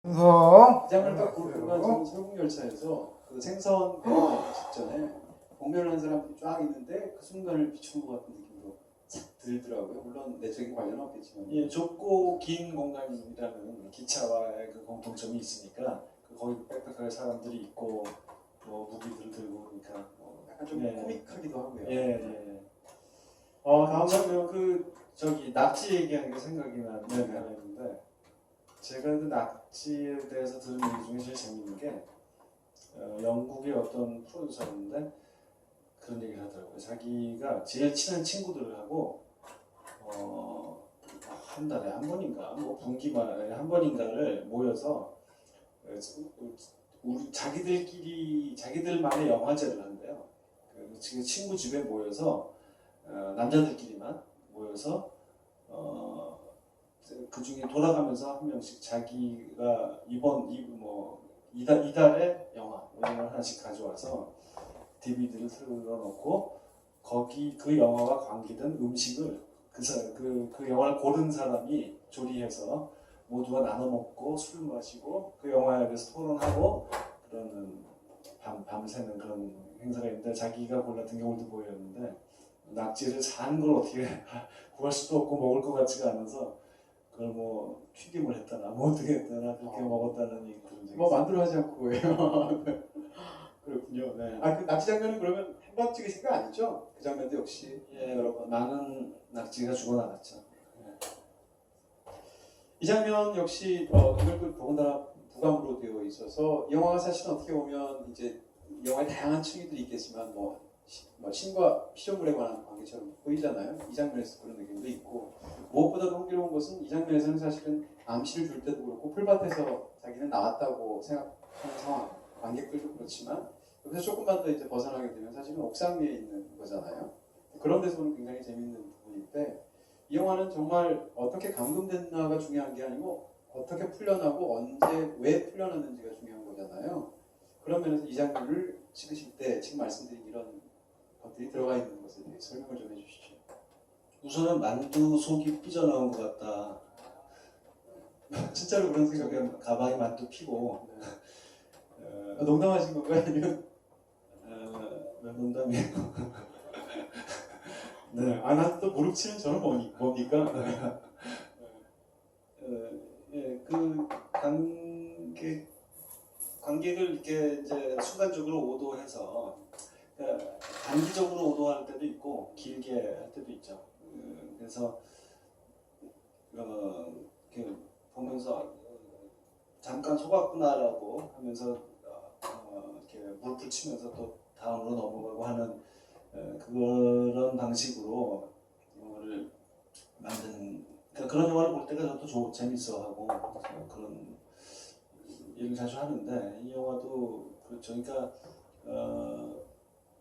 성 이장을 딱 보니까 저는 설국열차에서 그 생선 배달 직전에 복면을 한 사람들이 쫙 있는데 그 순간을 비추는 것 같은 느낌도 싹 들더라고요. 물론 내적인 관련은 없겠지만. 예, 좁고 긴 공간이라는 기차와의 그 공통점이 있으니까 거기 빽빽하게 사람들이 있고 뭐 무기들을 들고 그러니까 약간 좀 예. 코믹하기도 하고요. 예. 다음 장면 저기 낙지 얘기하는 게 생각이 나는 게 하나 있는데 제가 그 낙지에 대해서 들은 얘기 중에 제일 재밌는 게 영국의 어떤 프로듀서인데 그런 얘기를 하더라고요. 자기가 제일 친한 친구들하고 한 달에 한 번인가 뭐 분기말에 한 번인가를 모여서 우리 자기들만의 영화제를 한대요. 지금 친구 집에 모여서 남자들끼리만 모여서 그 중에 돌아가면서 한 명씩 자기가 이달의 영화 이런 걸 하나씩 가져와서 DVD를 틀어놓고 거기 그 영화와 관계된 음식을 그 영화를 고른 사람이 조리해서 모두가 나눠 먹고 술 마시고 그 영화에 대해서 토론하고 그러는 밤새는 그런 행사가 있는데 자기가 골랐던 게 올드보이였는데 낙지를 산 걸 어떻게 구할 수도 없고 먹을 것 같지가 않아서 그걸 뭐 튀김을 했다나 뭐 어떻게 했다나 그렇게 먹었다는 얘기 들은 적이 뭐 만들어 하지 않고 해요. 그렇군요. 네. 그 낙지 장면은 그러면 한 번 찍으신 거 아니죠? 그 장면도 역시 예, 여러분 많은 낙지가 죽어나갔죠. 이 장면 역시 이걸 더군다나 부감으로 되어 있어서 이 영화가 사실 어떻게 보면 이제 이 영화에 다양한 층위들이 있겠지만 뭐 신과 피조물에 관한 관계처럼 보이잖아요. 이 장면에서 그런 느낌도 있고 무엇보다도 흥미로운 것은 이 장면에서는 사실은 암시를 줄 때도 그렇고 풀밭에서 자기는 나왔다고 생각하는 상황 관객들도 그렇지만 여기서 조금만 더 이제 벗어나게 되면 사실은 옥상 위에 있는 거잖아요. 그런 데서는 굉장히 재밌는 부분인데 이 영화는 정말 어떻게 감금됐나가 중요한 게 아니고 어떻게 풀려나고 언제 왜 풀려났는지가 중요한 거잖아요. 그런 면에서 이 장면을 찍으실 때 지금 말씀드린 이런 것들이 들어가 있는 것에 대해 설명을 좀 해주시죠. 우선은 만두 속이 삐져나온 것 같다. 진짜로 그런 생각이 가방에 만두 피고 농담하신 건가요? 아니면 농담이에요. 네, 난 또 무릎 치는 저는 뭡니까? 그 관객을 이렇게 이제 순간적으로 오도해서 단기적으로 오도할 때도 있고 길게 할 때도 있죠. 그래서 이렇게 보면서 잠깐 속았구나라고 하면서 이렇게 무릎을 치면서 또 다음으로 넘어가고 하는 그런 방식으로 영화를 만드는 그런 영화를 볼 때가 저도 재밌어하고 그런 얘기를 자주 하는데 이 영화도 그렇죠. 그러니까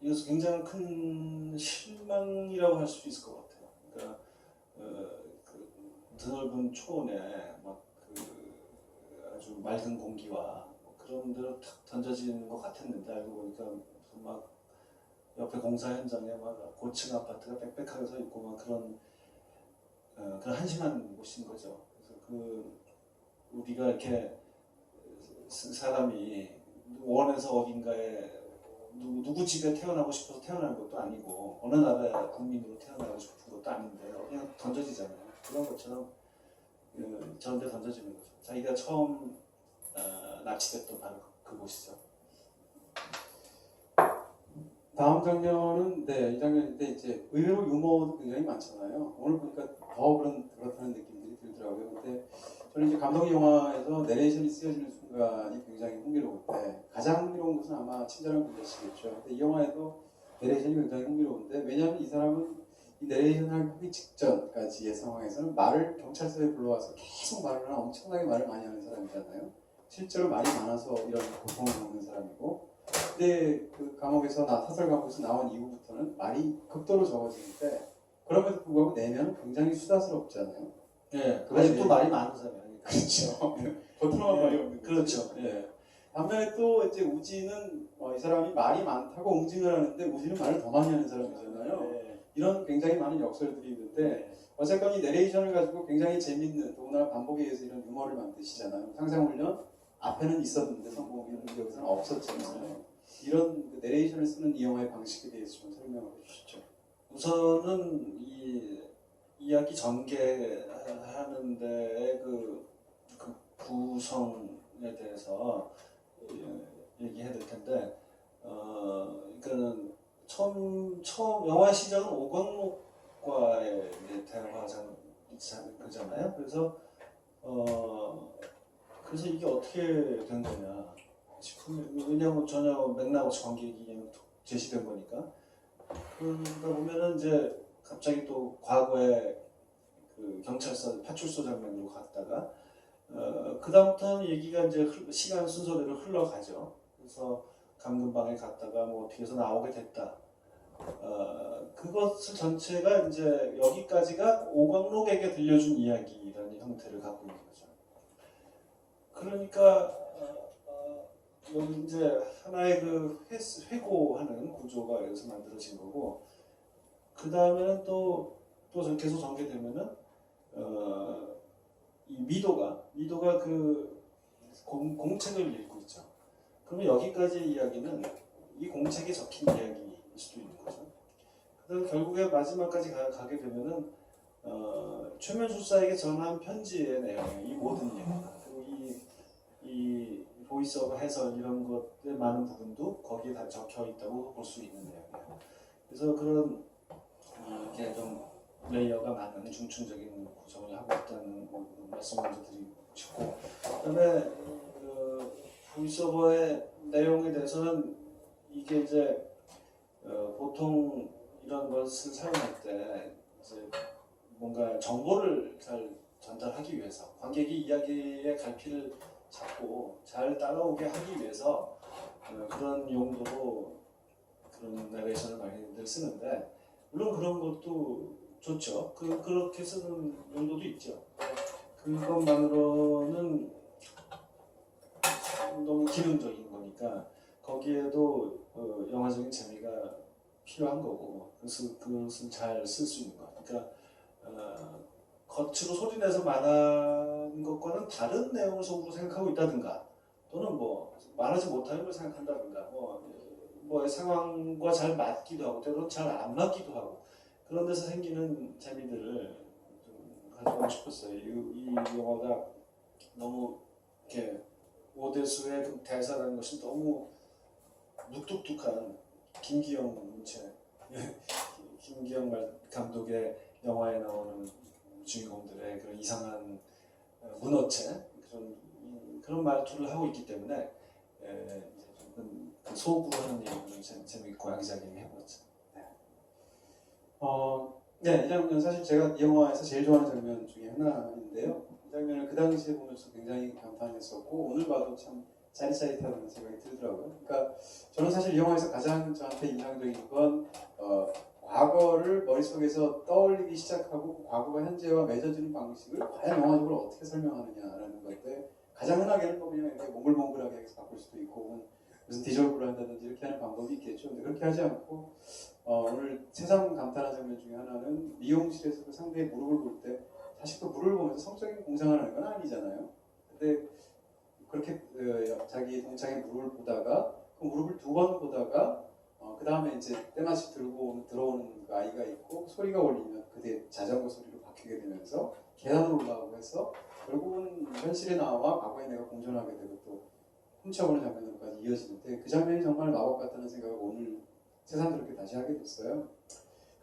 이것은 굉장히 큰 실망이라고 할 수 있을 것 같아요. 그러니까 그 드넓은 초원에 아주 맑은 공기와 그런 데로 탁 던져지는 것 같았는데 알고 보니까 막 옆에 공사 현장에 막 고층 아파트가 빽빽하게 서 있고 막 그런 한심한 곳인 거죠. 그래서 우리가 이렇게 사람이 원해서 어딘가에 누구 집에 태어나고 싶어서 태어난 것도 아니고 어느 나라의 국민으로 태어나고 싶은 것도 아닌데 그냥 던져지잖아요. 그런 것처럼 저런 데 던져지는 거죠. 자기가 처음 납치됐던 바로 그곳이죠. 다음 장면은 이 장면인데 이제 의외로 유머도 굉장히 많잖아요. 오늘 보니까 더 그렇다는 느낌들이 들더라고요. 근데 저는 이제 감독 영화에서 내레이션이 쓰여지는 순간이 굉장히 흥미로운데 가장 흥미로운 것은 아마 친절한 군대시겠죠. 근데 이 영화에도 내레이션이 굉장히 흥미로운데 왜냐하면 이 사람은 이 내레이션을 하기 직전까지의 상황에서는 말을 경찰서에 불러와서 계속 말을 하는 엄청나게 말을 많이 하는 사람이잖아요. 실제로 말이 많아서 이런 고통을 겪는 사람이고 근데 그 사설 감옥에서 나온 이후부터는 말이 극도로 적어지는데 그럼에도 불구하고 내면은 굉장히 수다스럽잖아요. 예, 아직도 말이 많은 사람이에요. 그렇죠. 겉으로만 말이 없는 그렇죠. 반면에 또 이제 우지는 이 사람이 말이 많다고 응징을 하는데 우지는 말을 더 많이 하는 사람이잖아요. 이런 굉장히 많은 역설들이 있는데 어쨌건 이 내레이션을 가지고 굉장히 재밌는 더구나 반복에 의해서 이런 유머를 만드시잖아요. 상상훈련 앞에는 있었는데 성공이 여기서는 없었잖아요. 이런 그 내레이션을 쓰는 이 영화의 방식에 대해서 좀 설명해 주시죠. 우선은 이 이야기 전개하는 데의 그 구성에 대해서 얘기해야 될 텐데, 그러니까는 처음 영화 시작은 오광록과의 이제 그잖아요. 그래서 이게 어떻게 된 거냐 싶으면, 왜냐하면 전혀 맥락 없이 관객이 그냥 제시된 거니까. 그러다 보면은 이제 갑자기 또 과거에 그 경찰서 파출소 장면으로 갔다가 그다음부터는 얘기가 이제 시간 순서대로 흘러가죠. 그래서 감금방에 갔다가 뭐 어떻게 해서 나오게 됐다. 그것을 전체가 이제 여기까지가 오광록에게 들려준 이야기라는 형태를 갖고 있는 거죠. 그러니까 여기 이제 하나의 그 회고하는 구조가 여기서 만들어진 거고, 그 다음에는 또 계속 전개되면은 이 미도가 그 공책을 읽고 있죠. 그러면 여기까지 이야기는 이 공책에 적힌 이야기일 수도 있는 거죠. 그다음 결국에 마지막까지 가게 되면은 최면술사에게 전한 편지의 내용이 이 모든 얘기가, 그리고 이 보이스오버 해설 이런 것의 많은 부분도 거기에 다 적혀 있다고 볼 수 있는 내용이에요. 그래서 그런 이렇게 좀 레이어가 많은 중층적인 구성을 하고 있다는 말씀을 먼저 드리고 싶고, 그다음에 보이스오버의 내용에 대해서는 이게 이제 보통 이런 것을 사용할 때 이제 뭔가 정보를 잘 전달하기 위해서, 관객이 이야기의 갈피를 잡고 잘 따라오게 하기 위해서 그런 용도로 그런 내레이션을 많이들 쓰는데, 물론 그런 것도 좋죠. 그렇게 쓰는 용도도 있죠. 그것만으로는 너무 기능적인 거니까 거기에도 영화적인 재미가 필요한 거고, 그것을 잘 쓸 수 있는 거. 그러니까 겉으로 소리내서 말하는 것과는 다른 내용을 속으로 생각하고 있다든가, 또는 뭐 말하지 못하는 걸 생각한다든가, 뭐 상황과 잘 맞기도 하고 때로는 잘 안 맞기도 하고, 그런 데서 생기는 재미들을 좀 가져가고 싶었어요. 이 영화가 너무 이렇게 오대수의 그 대사라는 것이 너무 묵뚝뚝한 김기영 문체, 김기영 감독의 영화에 나오는 주인공들의 그런 이상한 문어체, 그런 말투를 하고 있기 때문에 그 소구하는 얘기를 재미있고 아기자기하게 해봤죠. 네, 이 장면 사실 제가 이 영화에서 제일 좋아하는 장면 중에 하나인데요. 이 장면을 그 당시에 보면서 굉장히 감탄했었고, 오늘 봐도 참 짜릿짜릿하다는 생각이 들더라고요. 그러니까 저는 사실 이 영화에서 가장 저한테 인상적인 건 과거를 머릿속에서 떠올리기 시작하고 그 과거가 현재와 맺어지는 방식을 과연 영화적으로 어떻게 설명하느냐라는 건데, 가장 흔하게는 뭐 그냥 이렇게 몽글몽글하게 해서 바꿀 수도 있고, 혹은 무슨 디저브를 한다든지 이렇게 하는 방법이 있겠죠. 근데 그렇게 하지 않고 오늘 새삼 감탄한 장면 중에 하나는 미용실에서 그 상대의 무릎을 볼 때, 사실 그 무릎을 보면서 성적인 공상을 하는 건 아니잖아요. 근데 그렇게 자기 동창의 무릎을 보다가 그 무릎을 두 번 보다가 그 다음에 이제 때마치 들어오는 그 아이가 있고 소리가 울리면 그게 자전거 소리로 바뀌게 되면서 계단으로 올라가고 해서 결국은 현실에 나와 과거에 내가 공존하게 되고 또 훔쳐보는 장면으로까지 이어지는데, 그 장면이 정말 마법 같다는 생각을 오늘 새삼스럽게 다시 하게 됐어요.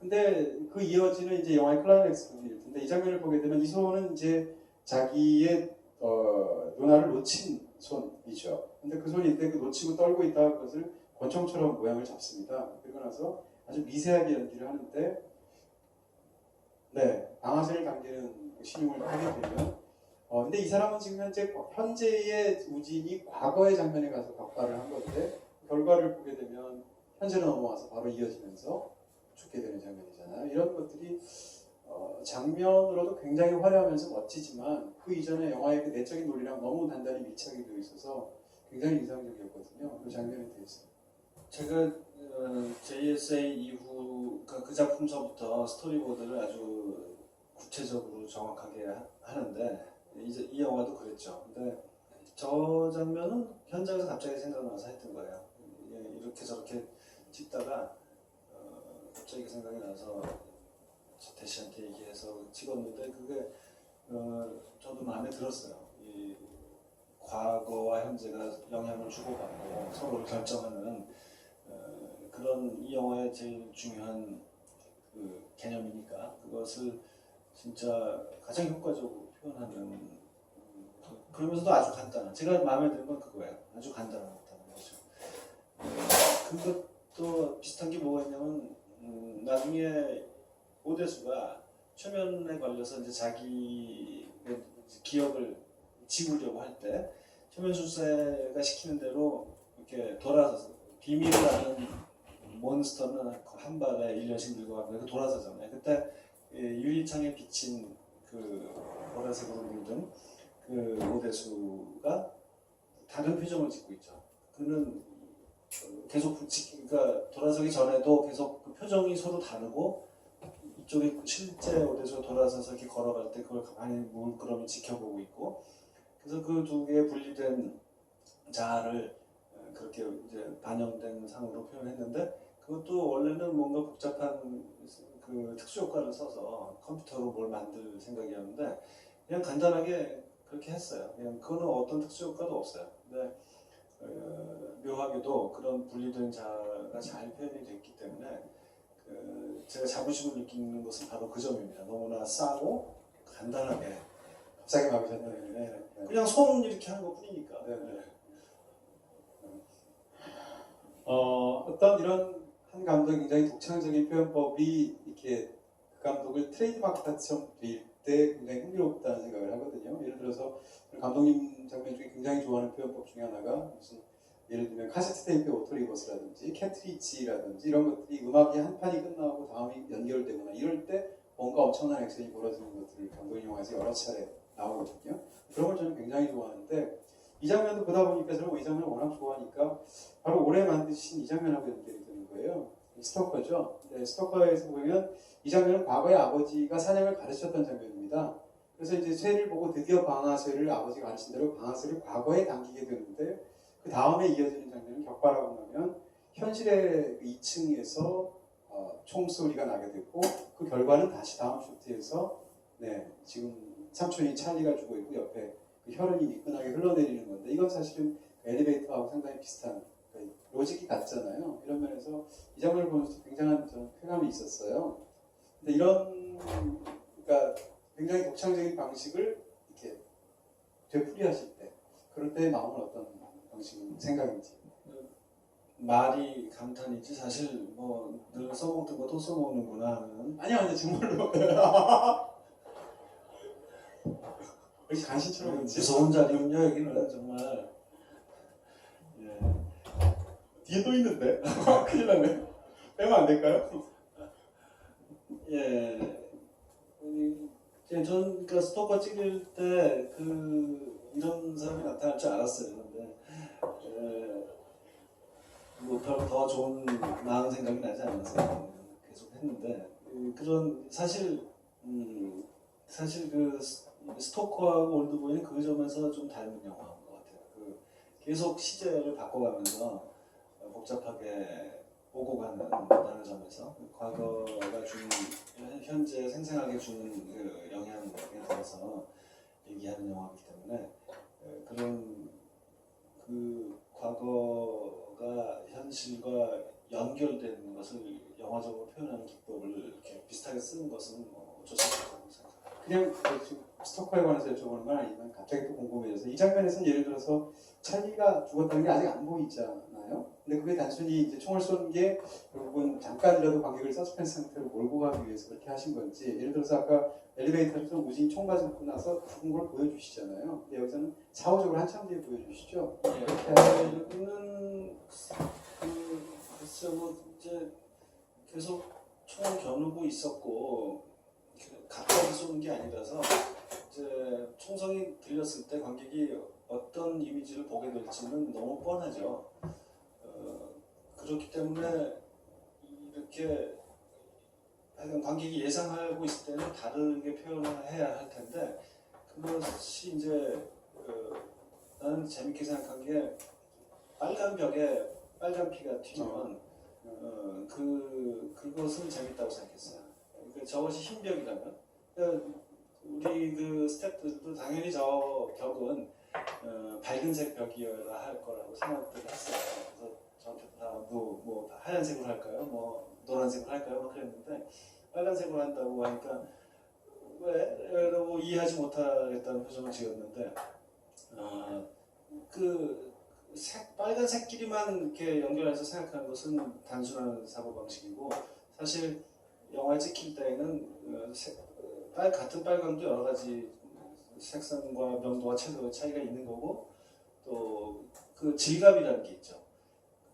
근데 그 이어지는 이제 영화의 클라이맥스 부분일 텐데, 이 장면을 보게 되면 이소는 이제 자기의 누나를 놓친 손이죠. 근데 그 손인데 그 놓치고 떨고 있다는 것을 권총처럼 모양을 잡습니다. 그리고 나서 아주 미세하게 연기를 하는데, 네, 방아쇠를 당기는 신용을 하게 되면 근데 이 사람은 지금 현재의 우진이 과거의 장면에 가서 격발을 한 건데, 결과를 보게 되면 현재로 넘어와서 바로 이어지면서 죽게 되는 장면이잖아요. 이런 것들이 장면으로도 굉장히 화려하면서 멋지지만 그 이전에 영화의 그 내적인 논리랑 너무 단단히 밀착이 되어 있어서 굉장히 인상적이었거든요. 그 장면에 대해서. 제가 JSA 이후 그 작품서부터 스토리보드를 아주 구체적으로 정확하게 하는데, 이제 이 영화도 그랬죠. 근데 저 장면은 현장에서 갑자기 생각나서 했던 거예요. 예, 이렇게 저렇게 찍다가 갑자기 그 생각이 나서 서태 씨한테 얘기해서 찍었는데 그게 저도 마음에 들었어요. 이 과거와 현재가 영향을 주고받고 서로를 결정하는 그런 이 영화의 제일 중요한 그 개념이니까 그것을 진짜 가장 효과적으로 표현하는 그러면서도 아주 간단한 제가 마음에 드는 건 그거예요. 아주 간단한 거죠. 그것도 비슷한 게 뭐가 있냐면 나중에 오대수가 최면에 걸려서 이제 자기 기억을 지우려고 할 때 최면술사가 시키는 대로 이렇게 돌아서서 비밀을 아는 몬스터는 한 발에 1년씩 늙어가고 돌아서잖아요. 그때 유리창에 비친 그 보라색으로 물든 그 오대수가 다른 표정을 짓고 있죠. 그는 계속 그러니까 돌아서기 전에도 계속 그 표정이 서로 다르고 이쪽에 실제 오대수가 돌아서서 이렇게 걸어갈 때 그걸 가만히 물끄러미 지켜보고 있고 그래서 그 두 개의 분리된 자아를 그렇게 이제 반영된 상으로 표현했는데 그것도 원래는 뭔가 복잡한 그 특수 효과를 써서 컴퓨터로 뭘 만들 생각이었는데 그냥 간단하게 그렇게 했어요. 그냥 그거는 어떤 특수 효과도 없어요. 근데 묘하게도 그런 분리된 자아가 잘 표현이 됐기 때문에 제가 자부심을 느끼는 것은 바로 그 점입니다. 너무나 싸고 간단하게 갑자기 막으셨네요. 네. 그냥 손 이렇게 하는 것 뿐이니까. 네. 어떤 이런 한 감독의 굉장히 독창적인 표현법이 이렇게 그 감독을 트레이드마크처럼 될 때 굉장히 흥미롭다는 생각을 하거든요. 예를 들어서 감독님 작품 중에 굉장히 좋아하는 표현법 중에 하나가 무슨 예를 들면 카세트 테이프의 오토리버스라든지 캐트리지라든지 이런 것들이 음악이 한 판이 끝나고 다음이 연결되거나 이럴 때 뭔가 엄청난 액션이 벌어지는 것들을 감독님 영화에서 여러 차례 나오거든요. 그런 걸 저는 굉장히 좋아하는데 이 장면도 보다 보니까 저는 이 장면을 워낙 좋아하니까 바로 올해 만드신 이 장면하고 연결이 되는 거예요. 스토커죠. 네, 스토커에서 보면 이 장면은 과거에 아버지가 사냥을 가르쳤던 장면입니다. 그래서 이제 쇠를 보고 드디어 방아쇠를 아버지가 가르친 대로 방아쇠를 과거에 당기게 되는데 그 다음에 이어지는 장면은 격발하고 나면 현실의 2층에서 총소리가 나게 됐고 그 결과는 다시 다음 쇼트에서 네, 지금 삼촌이 찰리가 죽어 있고 옆에 그 혈흔이 미끈하게 흘러내리는 건데 이건 사실은 엘리베이터하고 상당히 비슷한 로직이 같잖아요. 이런 면에서 이 장면을 보면서 굉장한 저는 쾌감이 있었어요. 근데 이런 그러니까 굉장히 독창적인 방식을 이렇게 되풀이하실 때 그럴 때 마음은 어떤 방식 생각인지 말이 감탄이지 사실 뭐 늘 써먹던 거 또 써먹는구나 하는 아니요 정말로 왜 간신처럼 무서운 자리군요 여기는 정말 예. 뒤에 또 있는데 큰일 났네 빼면 안 될까요? 예. 저는 그 스토커 찍을 때 이런 사람이 나타날 줄 알았어요. 근데 뭐 별로 더 좋은 나은 생각이 나지 않아서 계속 했는데 그런 사실 그 스토커하고 올드보이는 그 점에서 좀 닮은 영화인 것 같아요. 계속 시제를 바꿔가면서 복잡하게 오고 가는 점에서 과거가 주는 현재 생생하게 주는 그 영향에 대해서 얘기하는 영화이기 때문에 그런 그 과거가 현실과 연결되는 것을 영화적으로 표현하는 기법을 이렇게 비슷하게 쓰는 것은 어쩔 수 없다고 생각합니다. 그냥 지금 스토커에 관해서 여쭤보는 건 아니지만 갑자기 또 궁금해져서 이 장면에서는 예를 들어서 찰리가 죽었다는 게 아직 안 보이잖아요. 근데 그게 단순히 이제 총을 쏘는 게 결국은 잠깐이라도 관객을 서스펜스 상태로 몰고 가기 위해서 그렇게 하신 건지 예를 들어서 아까 엘리베이터에서 우진이 총 맞고 나서 죽은 걸 보여주시잖아요. 근데 여기서는 사후적으로 한참 뒤에 보여주시죠. 여기는 글쎄 뭐 이제 계속 총을 겨누고 있었고 가까이 쏘는 게 아니라서 이제 총성이 들렸을 때 관객이 어떤 이미지를 보게 될지는 너무 뻔하죠. 그렇기 때문에 이렇게 하여간 관객이 예상하고 있을 때는 다르게 표현을 해야 할 텐데 그것이 이제 나는 재밌게 생각한 게 빨간 벽에 빨간 피가 튀면 그것은 재밌다고 생각했어요. 그러니까 저것이 흰 벽이라면 그러니까 우리 그 스태프들도 당연히 저 벽은 밝은색 벽이어야 할 거라고 생각을 했어요. 그래서 저한테 뭐 하얀색으로 할까요? 뭐 노란색으로 할까요? 막 그랬는데 빨간색으로 한다고 하니까 왜? 라고 이해하지 못하겠다는 표정을 지었는데 빨간색끼리만 이렇게 연결해서 생각하는 것은 단순한 사고방식이고 사실 영화를 찍힐 때에는 같은 빨강도 여러 가지 색상과 명도와 차이가 있는 거고 또 그 질감이라는 게 있죠.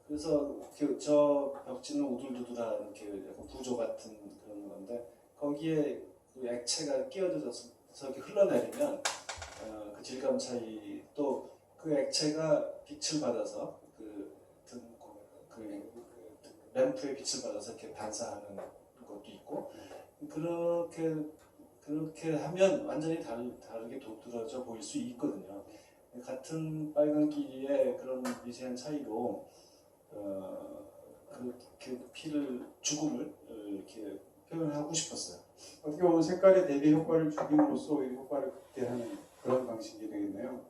그래서 저 벽지는 우둘두둘한 약간 부조 같은 그런 건데 거기에 그 액체가 끼어들어서 이렇게 흘러내리면 그 질감 차이 또 그 액체가 빛을 받아서 램프의 빛을 받아서 이렇게 반사하는 것도 있고 그렇게 하면 완전히 다르게 도드라져 보일 수 있거든요. 같은 빨간끼리의 그런 미세한 차이로 죽음을 이렇게 표현하고 싶었어요. 어떻게 보면 색깔의 대비 효과를 죽임으로써 오히려 효과를 극대화하는 그런 방식이 되겠네요.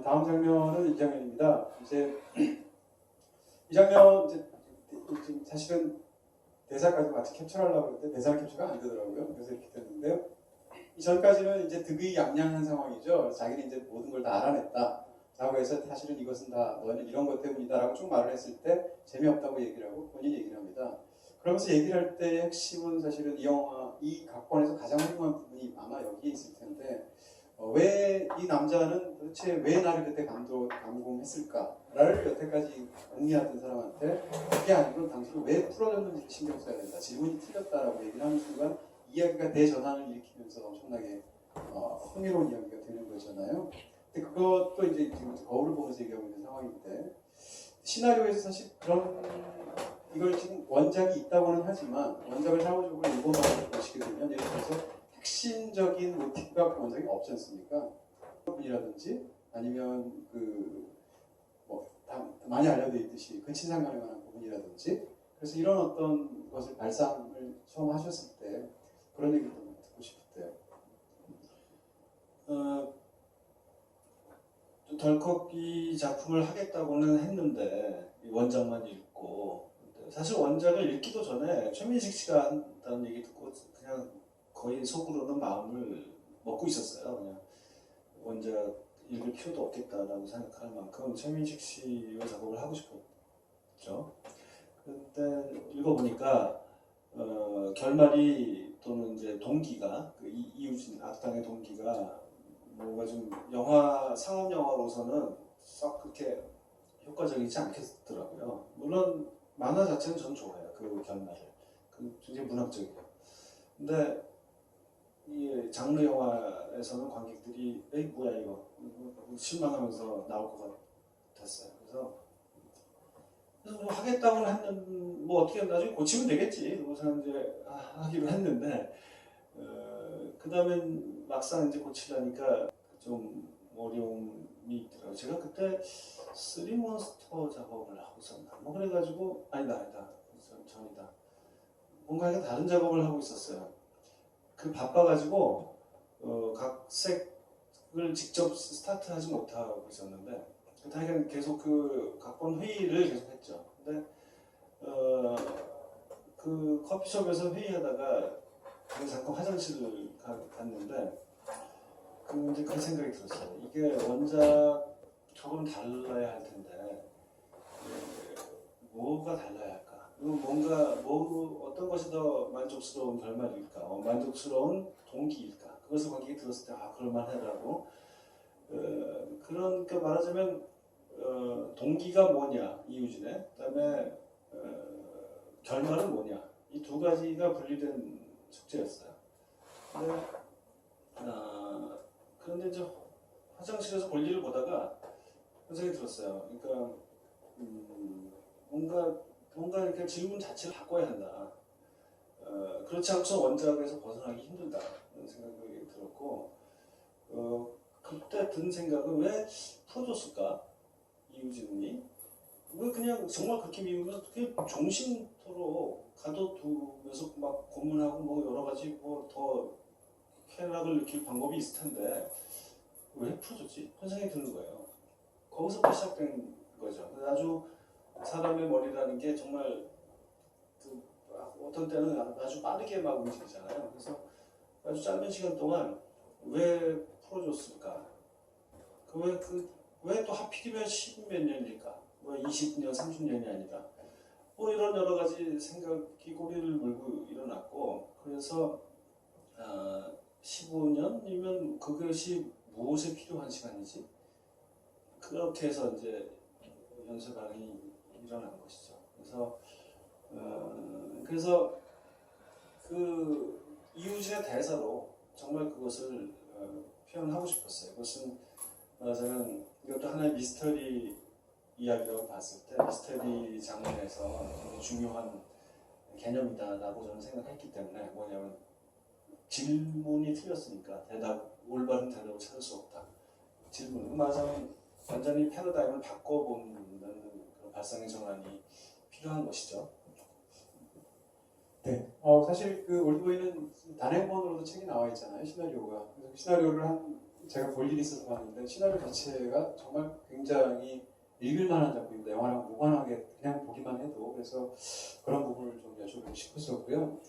다음 장면은 이 장면입니다. 이제 이 장면 지금 사실은 대사까지 같이 캡처하려고 했는데 대사 캡처가 안 되더라고요. 그래서 이렇게 됐는데요. 이전까지는 이제 득의양양한 상황이죠. 자기는 이제 모든 걸 다 알아냈다. 라고 해서 사실은 이것은 다 너는 이런 것 때문이다라고 쭉 말을 했을 때 재미없다고 얘기를 하고 본인이 얘기를 합니다. 그러면서 얘기를 할 때 핵심은 사실은 이 영화, 이 각본에서 가장 훌륭한 부분이 아마 여기에 있을 텐데 왜 이 남자는 도대체 왜 나를 그때 감공했을까를 여태까지 궁리하던 사람한테 그게 아니고 당신은 왜 풀어줬는지를 신경 써야 된다. 질문이 틀렸다라고 얘기를 하는 순간 이야기가 대전환을 일으키면서 엄청나게 흥미로운 이야기가 되는 거잖아요. 근데 그것도 이제 지금 거울을 보면서 얘기하고 있는 상황인데 시나리오에서 사실 이걸 지금 원작이 있다고는 하지만 원작을 사후적으로 읽어봐서 보시게 되면 예를 들어서 핵심적인 모티브가 그 원작에 없지 않습니까? 부분이라든지 아니면 많이 알려져 있듯이 근친상 가능한 부분이라든지 그래서 이런 어떤 것을 발상을 처음 하셨을 때 그런 얘기를 좀 듣고 싶을 때요. 덜컥 이 작품을 하겠다고는 했는데 원작만 읽고 사실 원작을 읽기도 전에 최민식 씨가 한다는 얘기 듣고 그냥 거의 속으로는 마음을 먹고 있었어요. 그냥 원작 읽을 필요도 없겠다라고 생각할 만큼 최민식 씨와 작업을 하고 싶었죠. 근데 읽어보니까 결말이 또는 이제 동기가 이우진 악당의 동기가 뭔가 좀 상업 영화로서는 썩 그렇게 효과적이지 않겠더라고요. 물론 만화 자체는 전 좋아해요. 그 결말을. 굉장히 문학적이에요. 근데 이 장르 영화에서는 관객들이 에이 뭐야 이거 실망하면서 나올 것 같았어요. 그래서 뭐 하겠다고는 했는데 뭐 어떻게 나중에 고치면 되겠지. 그래서 이제 하기로 했는데 그 다음엔 막상 이제 고치려니까 좀 어려움이 있더라고요. 제가 그때 3몬스터 작업을 하고 있었나 뭐 그래가지고 아니다 전이다 뭔가 다른 작업을 하고 있었어요. 바빠가지고 각 색을 직접 스타트하지 못하고 있었는데 다행히 계속 그 각본 회의를 계속 했죠. 근데 그 커피숍에서 회의하다가 잠깐 화장실을 갔는데 이제 그 생각이 들었어요. 이게 원작 조금 달라야 할 텐데 뭐가 달라야 할까? 어떤 것이 더 만족스러운 결말일까? 만족스러운 동기일까? 그것을 관객이 들었을 때 그럴만하다고 그러니까 말하자면 동기가 뭐냐 이유진의 그다음에 결말은 뭐냐 이 두 가지가 분리된 숙제였어요. 그런데 이제 화장실에서 볼일을 보다가 그런 생각이 들었어요. 그러니까 뭔가 이렇게 질문 자체를 바꿔야 한다. 그렇지 않고서 원작에서 벗어나기 힘들다는 생각이 들었고 그때 든 생각은 왜 풀어줬을까? 이우진이 왜 그냥 정말 그렇게 미우면 그게 종신토로 가둬두면서 막 고문하고 뭐 여러 가지 뭐 더 쾌락을 느낄 방법이 있을 텐데 왜 풀어줬지? 그런 생각이 드는 거예요. 거기서부터 시작된 거죠. 아주 사람의 머리라는 게 정말 그 어떤 때는 아주 빠르게 막 움직이잖아요. 그래서 아주 짧은 시간 동안 왜 풀어줬을까? 왜 또 하필이면 10몇 년일까? 뭐 20년, 30년이 아니라 뭐 이런 여러 가지 생각이 꼬리를 물고 일어났고 그래서 15년이면 그것이 무엇에 필요한 시간이지? 그렇게 해서 이제 연쇄반응이 일어난 것이죠. 그래서 그 이우진의 대사로 정말 그것을 표현하고 싶었어요. 그것은 저는 이것도 하나의 미스터리 이야기라고 봤을 때 미스터리 장르에서 굉장히 중요한 개념이다라고 저는 생각했기 때문에 뭐냐면 질문이 틀렸으니까 올바른 대답을 찾을 수 없다. 질문, 맞아요. 완전히 패러다임을 바꿔보는 그런 발상의 전환이 필요한 것이죠. 네. 사실 그 올드보이는 단행본으로도 책이 나와 있잖아요. 시나리오가. 그래서 그 시나리오를 제가 볼 일이 있어서 봤는데 시나리오 자체가 정말 굉장히 읽을 만한 작품입니다. 영화랑 무관하게 그냥 보기만 해도. 그래서 그런 부분을 좀 여쭤보고 싶었었고요.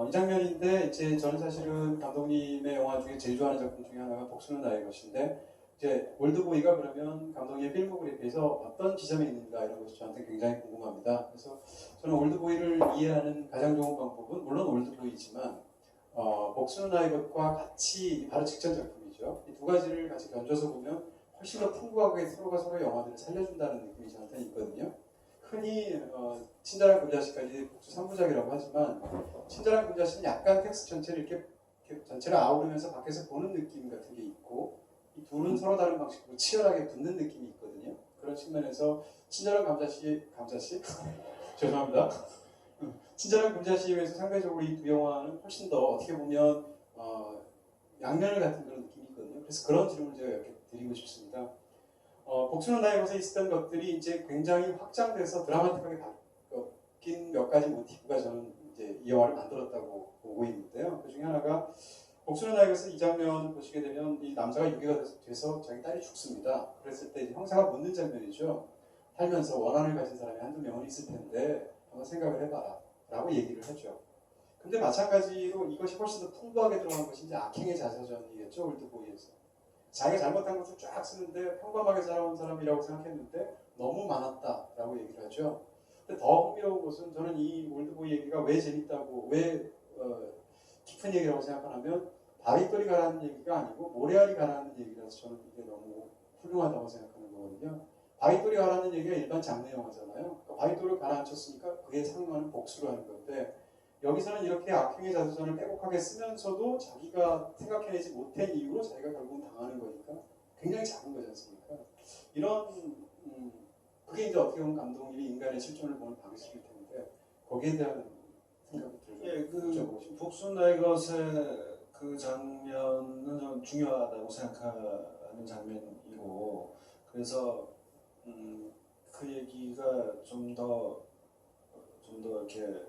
이 장면인데 이제 저는 사실은 감독님의 영화 중에 제일 좋아하는 작품 중에 하나가 복수는 나의 것인데 이제 올드보이가 그러면 감독님의 필모그래피에서 어떤 지점에 있는가 이런 것이 저한테 굉장히 궁금합니다. 그래서 저는 올드보이를 이해하는 가장 좋은 방법은 물론 올드보이지만 복수는 나의 것과 같이 바로 직전 작품이죠. 이 두 가지를 같이 던져서 보면 훨씬 더 풍부하게 서로가 서로의 영화들을 살려준다는 느낌이 저한테 있거든요. 흔히 친절한 군자씨까지 복수 3부작이라고 하지만 친절한 군자씨는 약간 텍스트 전체를 이렇게 전체를 아우르면서 밖에서 보는 느낌 같은 게 있고 이 둘은 서로 다른 방식으로 치열하게 붙는 느낌이 있거든요. 그런 측면에서 친절한 감자씨 죄송합니다. 친절한 군자씨에 비해서 상대적으로 이 두 영화는 훨씬 더 어떻게 보면 양면을 같은 그런 느낌이 있거든요. 그래서 그런 질문을 제가 이렇게 드리고 싶습니다. 복수는 나의 것에 있었던 것들이 이제 굉장히 확장돼서 드라마틱하게 바뀐 몇 가지 모티브가 저는 이제 이 영화를 만들었다고 보고 있는데요. 그 중에 하나가 복수는 나의 것은 이 장면 보시게 되면 이 남자가 유괴가 돼서 자기 딸이 죽습니다. 그랬을 때 이제 형사가 묻는 장면이죠. 살면서 원한을 가진 사람이 한두 명은 있을 텐데 한번 생각을 해봐라 라고 얘기를 하죠. 근데 마찬가지로 이것이 훨씬 더 풍부하게 들어간 것이 이제 악행의 자서전이겠죠. 올드보이에서. 자기가 잘못한 것을 쫙 쓰는데 평범하게 살아온 사람이라고 생각했는데 너무 많았다라고 얘기를 하죠. 근데 더 흥미로운 것은 저는 이 올드보이 얘기가 왜 재밌다고 왜 깊은 얘기라고 생각하냐면 바위돌이 가라는 얘기가 아니고 모래알이 가라는 얘기라서 저는 이게 너무 훌륭하다고 생각하는 거거든요. 바위돌이 가라는 얘기가 일반 장르 영화잖아요. 그러니까 바위돌을 가라앉혔으니까 그에 상응하는 복수를 하는 건데 여기서는 이렇게 악행의 자서전을 빼곡하게 쓰면서도 자기가 생각해내지 못한 이유로 자기가 결국은 당하는 거니까 굉장히 작은 거지 않습니까? 이런 그게 이제 어떻게 보면 감독님이 인간의 실존을 보는 방식일 텐데 거기에 대한 생각이 들죠. 예, 그 복수는 나의 것의 그 장면은 좀 중요하다고 생각하는 장면이고 그래서 그 얘기가 좀 더 이렇게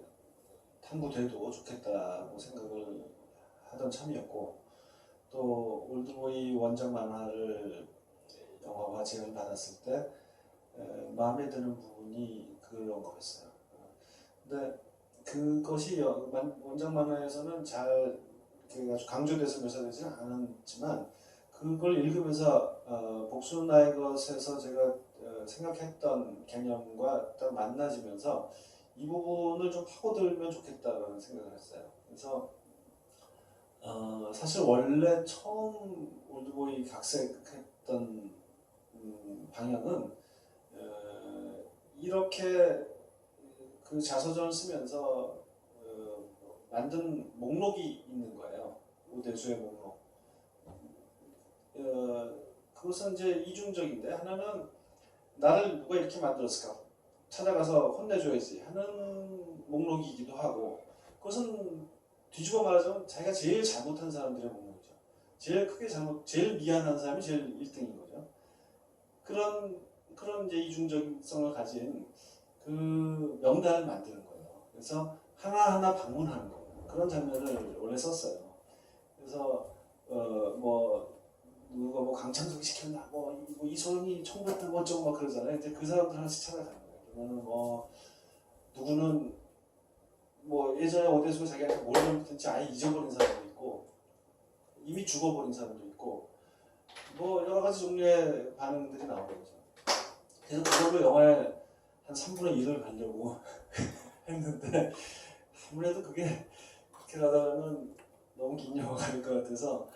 탐구돼도 좋겠다고 생각을 하던 참이었고 또 올드보이 원작 만화를 영화화 제안을 받았을 때 마음에 드는 부분이 그런 거였어요. 근데 그것이 원작 만화에서는 잘 이렇게 아주 강조돼서 묘사되지는 않았지만 그걸 읽으면서 복수는 나의 것에서 제가 생각했던 개념과 딱 만나지면서 이 부분을 좀 파고들면 좋겠다라는 생각을 했어요. 그래서 사실 원래 처음 올드보이 각색했던 방향은 이렇게 그 자서전을 쓰면서 만든 목록이 있는 거예요. 오대수의 목록. 그것은 이제 이중적인데 하나는 나를 누가 이렇게 만들었을까 찾아가서 혼내줘야지 하는 목록이기도 하고 그것은 뒤집어 말하자면 자기가 제일 잘못한 사람들의 목록이죠. 제일 크게 제일 미안한 사람이 제일 1등인 거죠. 그런 이제 이중적성을 가진 그 명단을 만드는 거예요. 그래서 하나하나 방문하는 거예요. 그런 장면을 원래 썼어요. 그래서 뭐 누가 뭐 강창석이 시켰나, 뭐 이소영이 청구했다, 뭐 어쩌고 막 그러잖아요. 이제 그 사람들 하나씩 찾아가는 거예요. 그러면은 뭐 누구는 뭐 예전에 어디서 자기한테 뭘 잘못했는지 아예 잊어버린 사람도 있고 이미 죽어버린 사람도 있고 뭐 여러 가지 종류의 반응들이 나오겠죠. 그래서 그걸로 영화에 한 3분의 1을 가려고 했는데 아무래도 그게 그렇게 가다가는 너무 긴 영화가 될 것 같아서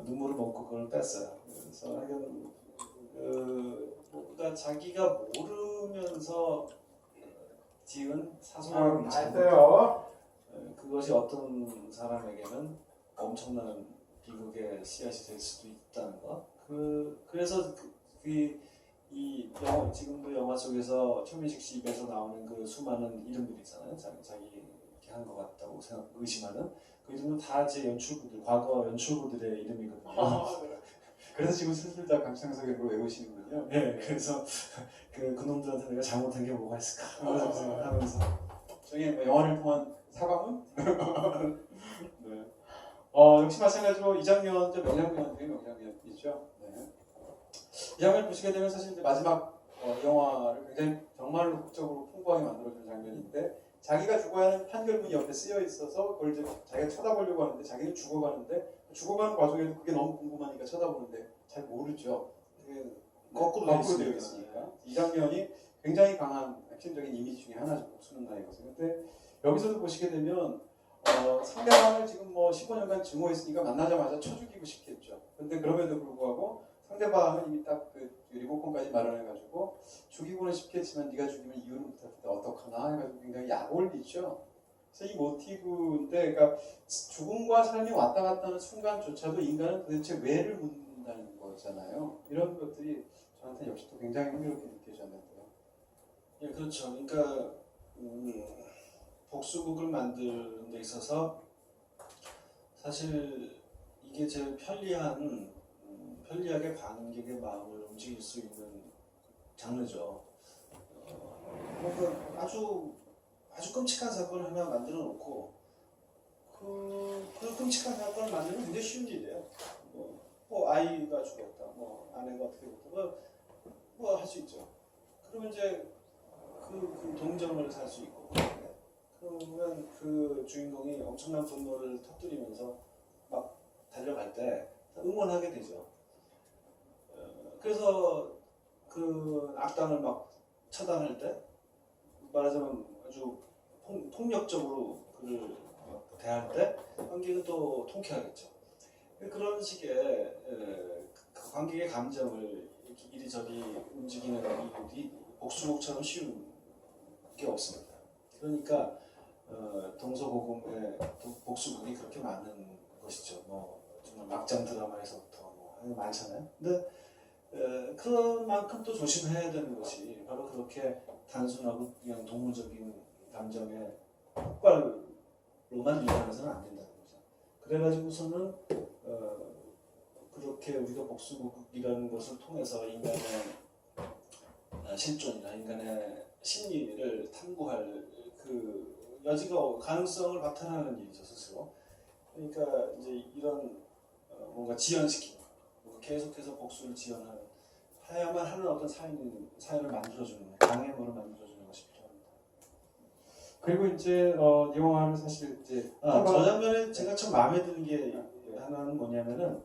눈물을 먹고 그걸 뺐어요. 그래서 하여간 그러니까 자기가 모르면서 지은 사소한 잘못요. 그것이 어떤 사람에게는 엄청난 비극의 씨앗이 될 수도 있다는 거. 그래서 이 영화, 지금도 영화 속에서 최민식 씨 입에서 나오는 그 수많은 이름들이 있잖아요. 자기 이렇게 한 것 같다고 의심하는 그 이름은 다 제 연출부들, 과거 연출부들의 이름이거든요. 그래서 지금 슬슬 다 강창석의 걸 외우시는군요. 네, 그래서 그놈들한테 내가 잘못한 게 뭐가 있을까 생각하면서 저희 뭐 영화를 통한 사과문? 네. 역시 마찬가지로 이 장면 명장면 중에 명장면이죠. 네. 이 장면 보시게 되면 사실 이제 마지막 영화를 굉장히 정말로 극적으로 풍부하게 만들어준 장면인데 자기가 죽어야 하는 판결문이 옆에 쓰여 있어서 그걸 이제 자기가 쳐다보려고 하는데 자기는 죽어가는데 죽어가는 과정에서 그게 너무 궁금하니까 쳐다보는데 잘 모르죠. 거꾸로 되어 있으니까. 이 장면이 굉장히 강한 핵심적인 이미지 중에 하나죠. 목수는 나의 것은. 근데 여기서도 보시게 되면 상대방을 지금 뭐 15년간 증오했으니까 만나자마자 쳐 죽이고 싶겠죠. 근데 그럼에도 불구하고 상대방은 이미 딱 그 리모컨까지 마련해가지고 죽이고는 싶겠지만 네가 죽이면 이유를 못할 텐데 어떡하나 해가지고 굉장히 약 올리죠. 그래서 이 모티브인데, 그러니까 죽음과 삶이 왔다 갔다 하는 순간조차도 인간은 도대체 왜를 묻는다는 거잖아요. 이런 것들이 저한테 역시 또 굉장히 흥미롭게 느껴졌는데요. 예, 그렇죠. 그러니까 복수극을 만드는 데 있어서 사실 이게 제일 편리하게 관객의 마음을 움직일 수 있는 장르죠. 뭔가 아주 끔찍한 사건을 하나 만들어 놓고 그 끔찍한 사건을 만들면 굉장히 쉬운 일이에요. 뭐 아이가 죽었다, 뭐 아내가 어떻게 됐다, 뭐 할 수 있죠. 그러면 이제 그 동정을 살 수 있고, 그러면 그 주인공이 엄청난 분노를 터뜨리면서 막 달려갈 때 응원하게 되죠. 그래서 그 악당을 막 처단할 때 말하자면 아주 폭력적으로 그를 대할 때 관객은 또 통쾌하겠죠. 그런 식의 관객의 감정을 이리저리 움직이는 이유들이 복수극처럼 쉬운 게 없습니다. 그러니까 동서고금의 복수극이 그렇게 많은 것이죠. 뭐 정말 막장 드라마에서부터 뭐 많잖아요. 근데 그런 만큼 또 조심해야 되는 것이 바로 그렇게 단순하고 그냥 동물적인 감정의 폭발로만 이해해서는 안 된다는 거죠. 그래가지고서는 그렇게 우리가 복수극이라는 것을 통해서 인간의 실존이나 인간의 심리를 탐구할 그 여지가 가능성을 바탕하는 일이죠, 스스로. 그러니까 이제 이런 뭔가 지연시키는, 계속해서 복수를 지연해야만 하는 어떤 사연을 만들어주는, 강행으로 만들어주는 것이 필요합니다. 그리고 이제 이 영화는 사실 이제 저 장면에 제가 참 마음에 드는 게 하나는 뭐냐면은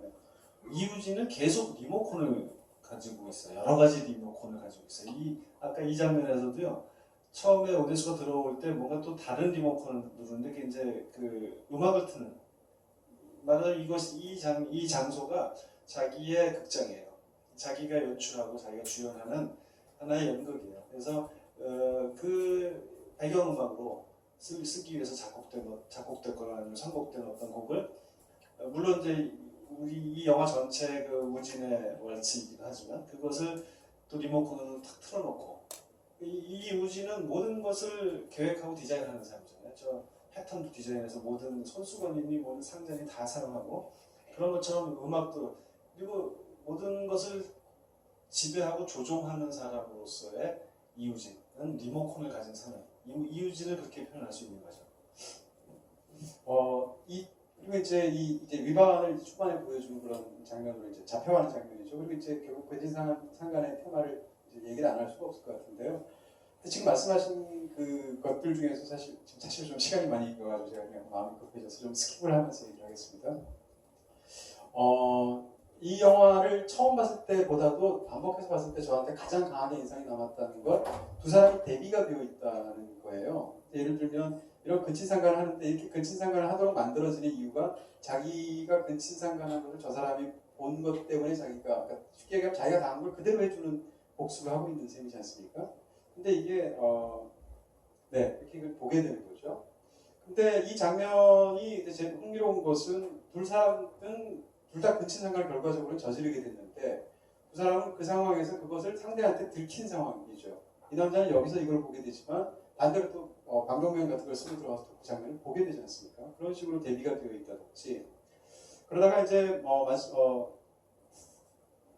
이우진은 계속 리모컨을 가지고 있어요. 여러 가지 리모컨을 가지고 있어요. 아까 이 장면에서도요. 처음에 오데스가 들어올 때 뭔가 또 다른 리모컨을 누르는데 그게 이제 그 음악을 트는, 말하자면 이 장소가 자기의 극장이에요. 자기가 연출하고 자기가 주연하는 하나의 연극이에요. 그래서 그 배경음악으로 쓰기 위해서 작곡됐거나 아니면 선곡된 어떤 곡을, 물론 이제 이 영화 전체 그 우진의 월츠이긴 하지만 그것을 또 리모컨으로 탁 틀어놓고, 이 우진은 모든 것을 계획하고 디자인하는 사람이잖아요. 저 패턴도 디자인해서 모든 손수건이니 모든 상자니 다 사용하고 그런 것처럼 음악도 그리고 모든 것을 지배하고 조종하는 사람으로서의 이유진은 리모컨을 가진 사람. 이유진을 그렇게 표현할 수 있는 거죠. 그리고 이제 위반을 초반에 보여주는 그런 장면으로 이제 잡혀가는 장면이죠. 그리고 이제 결국 근친상간의 테마를 이제 얘기를 안 할 수가 없을 것 같은데요. 근데 지금 말씀하신 그 것들 중에서 사실 좀 시간이 많이 있어가지고 제가 그냥 마음이 급해져서 좀 스킵을 하면서 얘기를 하겠습니다. 이 영화를 처음 봤을 때보다도 반복해서 봤을 때 저한테 가장 강하게 인상이 남았다는 건 두 사람이 대비가 되어 있다는 거예요. 예를 들면 이런 근친상간을 하는데 이렇게 근친상간을 하도록 만들어지는 이유가 자기가 근친상간한 것을 저 사람이 본 것 때문에 자기가 그러니까 쉽게 얘기하면 자기가 당한 걸 그대로 해주는 복수를 하고 있는 셈이지 않습니까? 근데 이게 네 이렇게 보게 되는 거죠. 근데 이 장면이 이제 제일 흥미로운 것은 둘 사람은 둘 다 근친상간을 결과적으로 저지르게 됐는데 두 사람은 그 상황에서 그것을 상대한테 들킨 상황이죠. 이 남자는 여기서 이걸 보게 되지만 반대로 또 방독면 같은 걸 쓰고 들어가서 그 장면을 보게 되지 않습니까? 그런 식으로 대비가 되어 있다든지 그러다가 이제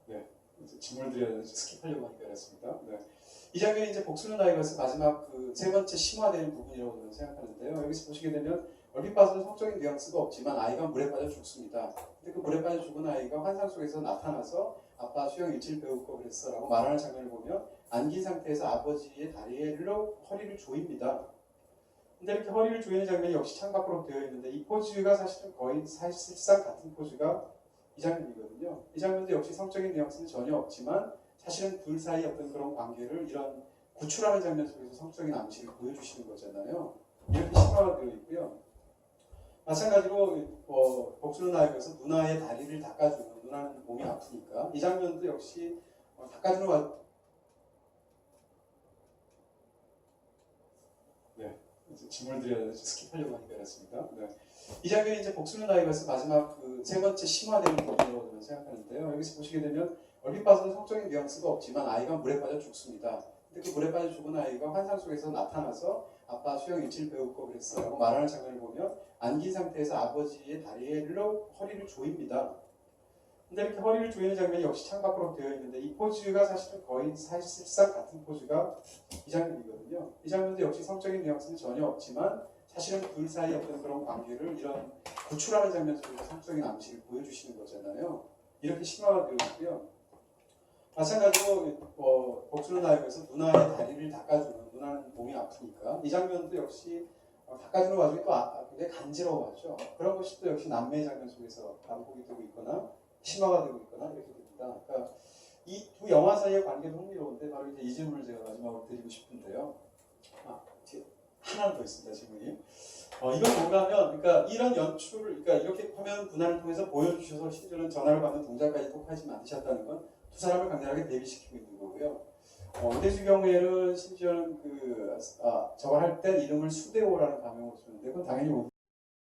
네 이제 질문을 드려야 스킵하려고 하니까 그렇습니다. 네. 이 장면이 이제 복수는 나이가스 마지막 그 세 번째 심화되는 부분이라고 저는 생각하는데요. 여기서 보시게 되면 얼핏 봐서는 성적인 뉘앙스가 없지만 아이가 물에 빠져 죽습니다. 근데 그 물에 빠져 죽은 아이가 환상 속에서 나타나서 아빠 수영 일지를 배울 거 그랬어 라고 말하는 장면을 보면 안긴 상태에서 아버지의 다리로 허리를 조입니다. 근데 이렇게 허리를 조이는 장면이 역시 창밖으로 되어 있는데 이 포즈가 사실은 거의 사실상 같은 포즈가 이 장면이거든요. 이 장면도 역시 성적인 뉘앙스는 전혀 없지만 사실은 둘 사이 어떤 그런 관계를 이런 구출하는 장면 속에서 성적인 암시를 보여주시는 거잖아요. 이렇게 심화가 되어 있고요. 마찬가지로 복수는 나이에서 누나의 다리를 닦아주는 누나는 몸이 아프니까 이 장면도 역시 닦아주는 네 이제 질문을 드려야 스킵하려고 하니까 그렇습니다. 네. 이 장면이 이제 복수는 나이에서 마지막 그 세 번째 심화되는 부분이라고 저는 생각하는데요. 여기서 보시게 되면 얼핏 봐서는 성적인 뉘앙스가 없지만 아이가 물에 빠져 죽습니다. 근데 그 물에 빠져 죽은 아이가 환상 속에서 나타나서 아빠 수영 일지를 배울 거 그랬어 라고 말하는 장면을 보면 안긴 상태에서 아버지의 다리로 허리를 조입니다. 근데 이렇게 허리를 조이는 장면이 역시 창밖으로 되어 있는데 이 포즈가 사실은 거의 사실상 같은 포즈가 이 장면이거든요. 이 장면도 역시 성적인 뉘앙스는 전혀 없지만 사실은 둘 사이 어떤 그런 관계를 이런 구출하는 장면 속에서 성적인 암시를 보여주시는 거잖아요. 이렇게 심화가 되어 있고요. 마찬가지로 복수는 나이에서 누나의 다리를 닦아주는 누나는 몸이 아프니까 이 장면도 역시 닦아주는 와중에 또 굉장히 간지러워하죠. 그런 것이 또 역시 남매의 장면 속에서 반복이 되고 있거나 심화가 되고 있거나 이렇게 됩니다. 그러니까 이 두 영화 사이의 관계도 흥미로운데 바로 이제 이 질문을 제가 마지막으로 드리고 싶은데요. 하나 더 있습니다. 질문이. 이건 뭔가 하면 그러니까 이런 연출을 그러니까 이렇게 화면 분할을 통해서 보여주셔서 심지어는 전화를 받는 동작까지 똑하지 않으셨다는 건 두 사람을 강렬하게 대비시키고 있는 거고요. 이대수 경우에는 심지어는 저걸 할 때 이름을 수대호라는 가명을 쓰는데 그건 당연히